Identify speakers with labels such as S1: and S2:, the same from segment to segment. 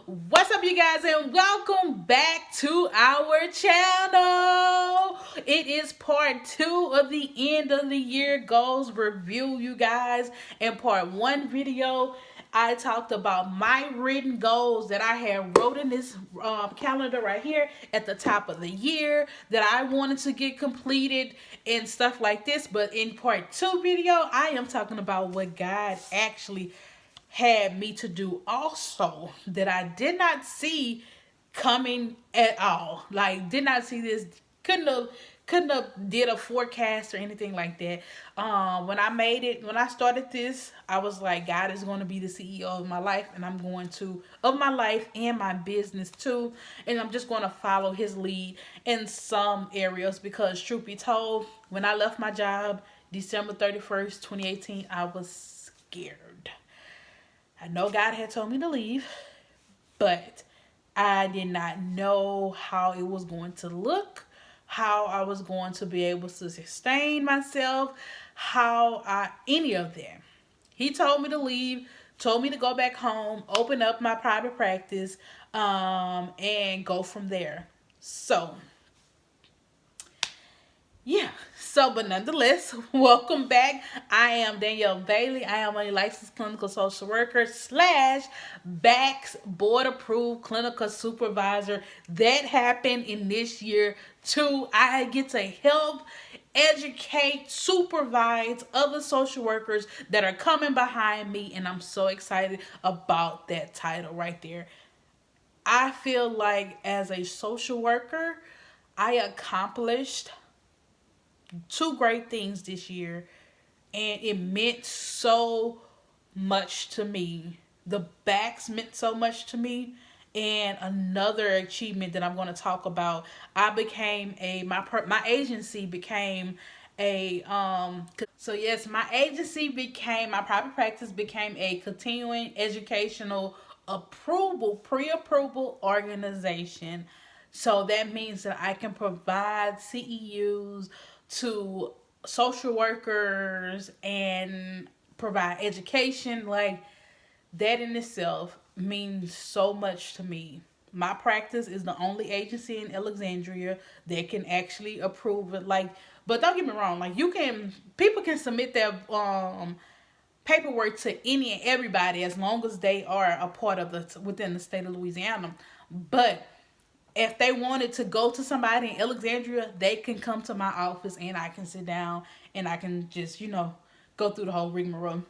S1: What's up, you guys, and welcome back to our channel. It is part 2 of the end of the year goals review, you guys. In part 1 video, I talked about my written goals that I had wrote in this calendar right here at the top of the year that I wanted to get completed and stuff like this. But in part 2 video, I am talking about what God actually had me to do also that I did not see coming at all. Like, did not see this. Couldn't have did a forecast or anything like that. When I started this, I was like, God is going to be the CEO of my life, and I'm going to of my life and my business too, and I'm just going to follow His lead in some areas because, truth be told, when I left my job December 31st, 2018, I was scared. I know God had told me to leave, but I did not know how it was going to look, how I was going to be able to sustain myself, any of that. He told me to leave, told me to go back home, open up my private practice, and go from there. So, yeah. So, but nonetheless, welcome back. I am Danielle Bailey. I am a licensed clinical social worker slash BACS board approved clinical supervisor. That happened in this year too. I get to help educate, supervise other social workers that are coming behind me, and I'm so excited about that title right there. I feel like as a social worker, I accomplished two great things this year, and it meant so much to me. The BACS meant so much to me. And another achievement that I'm going to talk about, I became my agency became a so yes, my private practice became a continuing educational pre-approval organization. So that means that I can provide CEUs to social workers and provide education. Like, that in itself means so much to me. My practice is the only agency in Alexandria that can actually approve it. Like, but don't get me wrong, like, people can submit their paperwork to any and everybody as long as they are a part of within the state of Louisiana. But if they wanted to go to somebody in Alexandria, they can come to my office and I can sit down and I can just, go through the whole rigmarole.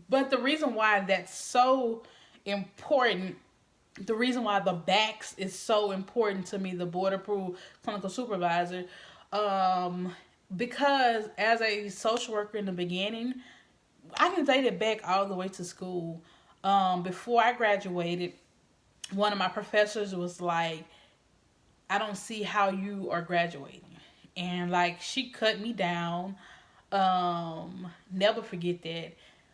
S1: But the reason why that's so important, the reason why the BACS is so important to me, the board approved clinical supervisor, because as a social worker in the beginning, I can date it back all the way to school. Before I graduated, one of my professors was like, I don't see how you are graduating. And like, she cut me down. Never forget that.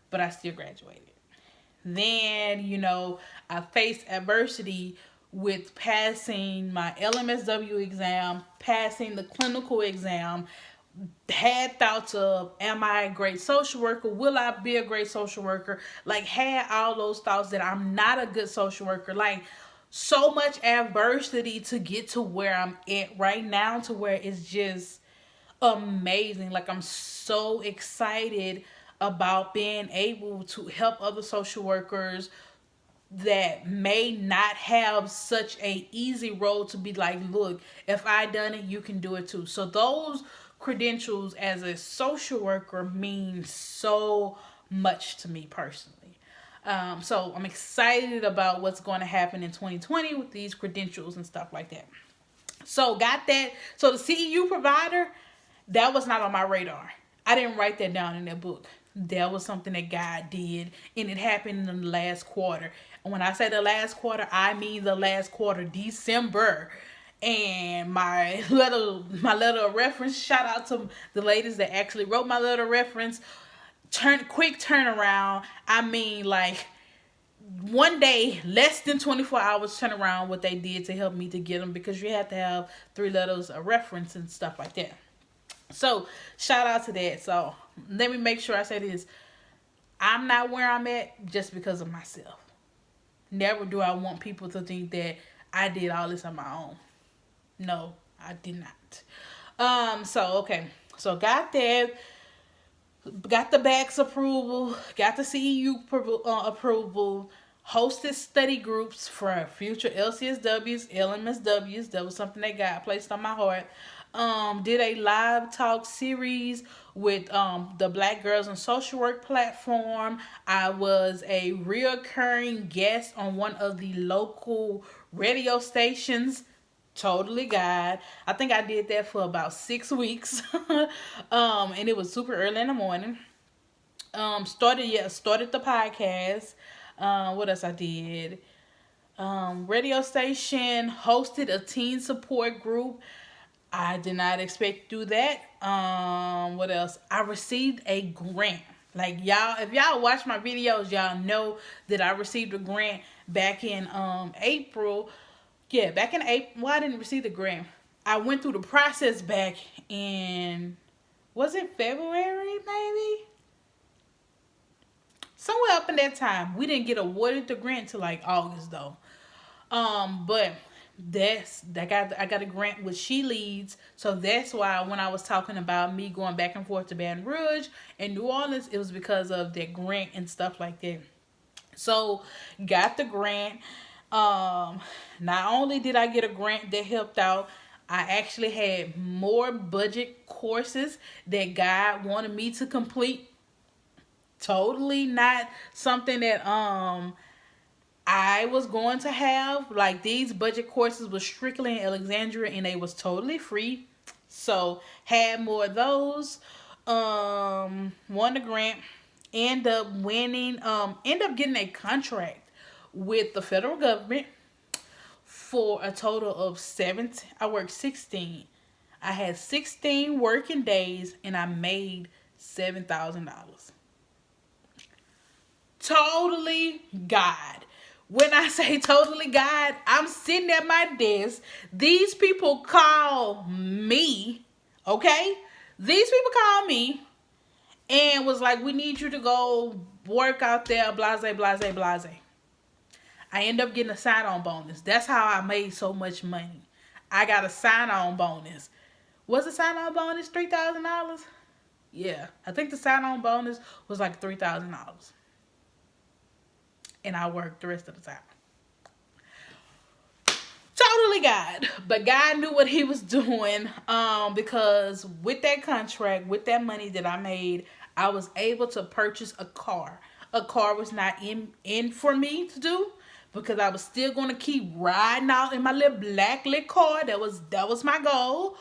S1: But I still graduated. Then, I faced adversity with passing my LMSW exam, passing the clinical exam, had thoughts of, am I a great social worker? Will I be a great social worker? Like, had all those thoughts that I'm not a good social worker. Like, so much adversity to get to where I'm at right now, to where it's just amazing. Like, I'm so excited about being able to help other social workers that may not have such a easy road to be like, look, if I done it, you can do it too. So those credentials as a social worker mean so much to me personally. So I'm excited about what's going to happen in 2020 with these credentials and stuff like that. So got that. So the CEU provider, that was not on my radar. I didn't write that down in that book. That was something that God did, and it happened in the last quarter. And when I say the last quarter, I mean the last quarter, December. And my letter of reference, shout out to the ladies that actually wrote my letter of reference. Quick turnaround. I mean, like, one day, less than 24 hours turnaround what they did to help me to get them, because you have to have 3 letters of reference and stuff like that. So shout out to that. So let me make sure I say this. I'm not where I'm at just because of myself. Never do I want people to think that I did all this on my own. No, I did not. So okay. So got that. Got the BACS approval. Got the CEU approval. Hosted study groups for future LCSWs, LMSWs. That was something that got placed on my heart. Did a live talk series with the Black Girls in Social Work platform. I was a reoccurring guest on one of the local radio stations. Totally God. I think I did that for about 6 weeks. And it was super early in the morning. Started the podcast. What else I did? Radio station, hosted a teen support group. I did not expect to do that. What else? I received a grant. Like y'all, if y'all watch my videos, y'all know that I received a grant back in April. Yeah, back in April. Well, I didn't receive the grant. I went through the process back in, was it February maybe? Somewhere up in that time. We didn't get awarded the grant till like August though. But I got a grant with She Leads, so that's why when I was talking about me going back and forth to Baton Rouge and New Orleans, it was because of that grant and stuff like that. So got the grant. Not only did I get a grant that helped out, I actually had more budget courses that God wanted me to complete. Totally not something that I was going to have. Like, these budget courses was strictly in Alexandria and they was totally free. So had more of those. Won the grant. End up winning. End up getting a contract with the federal government for a total of 17. I worked 16. I had 16 working days and I made $7,000. Totally God. When I say totally God, I'm sitting at my desk. These people call me, okay? These people call me and was like, we need you to go work out there, blase, blase, blase. I end up getting a sign-on bonus. That's how I made so much money. I got a sign-on bonus. Was the sign-on bonus $3,000? Yeah, I think the sign-on bonus was like $3,000. And I worked the rest of the time. Totally God. But God knew what he was doing. Because with that contract, with that money that I made, I was able to purchase a car. A car was not in for me to do, because I was still going to keep riding out in my little black lit car. That was my goal.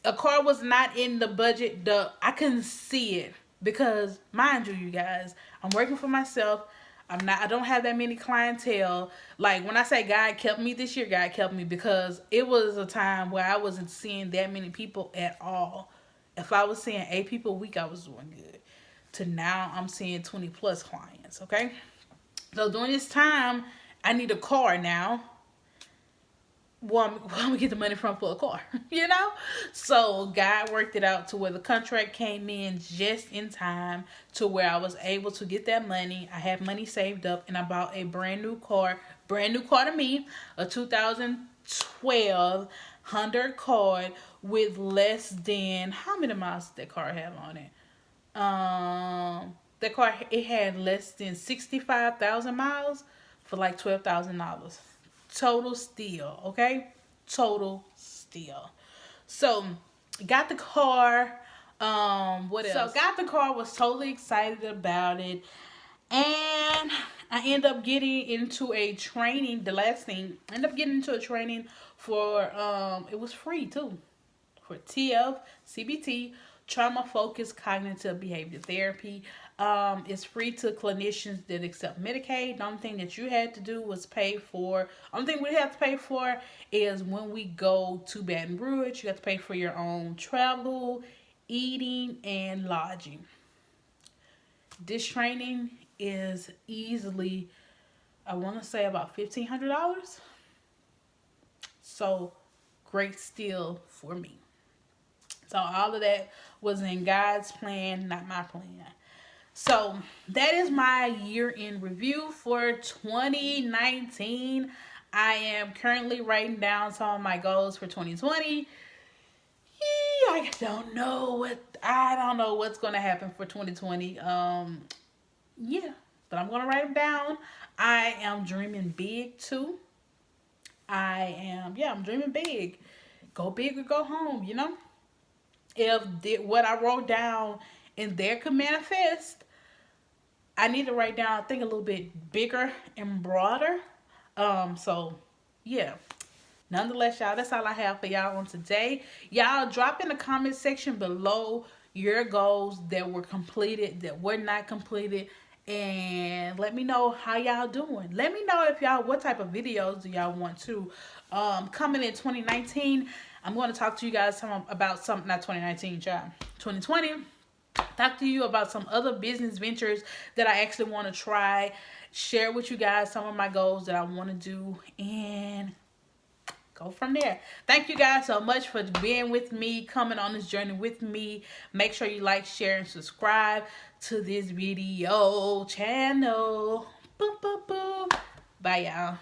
S1: A car was not in the budget. I couldn't see it because, mind you guys, I'm working for myself. I don't have that many clientele. Like, when I say God kept me this year, God kept me because it was a time where I wasn't seeing that many people at all. If I was seeing 8 people a week, I was doing good. To now, I'm seeing 20 plus clients, okay? So during this time, I need a car now. Where I'm gonna get the money from for a car, you know? So God worked it out to where the contract came in just in time to where I was able to get that money. I had money saved up and I bought a brand new car to me, a 2012 Honda Accord with less than, how many miles did that car have on it? That car, it had less than 65,000 miles for like $12,000. Total steal, okay? Total steal. So, got the car. What else? So, got the car, was totally excited about it. And I end up getting into a training, the last thing, I end up getting into a training for, it was free too, for TF, CBT, Trauma Focused Cognitive Behavior Therapy. It's free to clinicians that accept Medicaid. The only thing that you had to do was pay for. Only thing we have to pay for is when we go to Baton Rouge, you have to pay for your own travel, eating, and lodging. This training is easily, I want to say, about $1,500. So, great steal for me. So all of that was in God's plan, not my plan. So that is my year in review for 2019. I am currently writing down some of my goals for 2020. I don't know what's gonna happen for 2020. Yeah, but I'm gonna write them down. I am dreaming big too. I'm dreaming big. Go big or go home, you know? If what I wrote down in there could manifest, I need to write down, I think, a little bit bigger and broader. So yeah. Nonetheless, y'all, that's all I have for y'all on today. Y'all drop in the comment section below your goals that were completed, that were not completed, and let me know how y'all doing. Let me know if y'all, what type of videos do y'all want to coming in 2019. I'm going to talk to you guys about some, not 2019, child, 2020. Talk to you about some other business ventures that I actually want to try. Share with you guys some of my goals that I want to do, and go from there. Thank you guys so much for being with me, coming on this journey with me. Make sure you like, share, and subscribe to this video channel. Boom, boom, boom. Bye, y'all.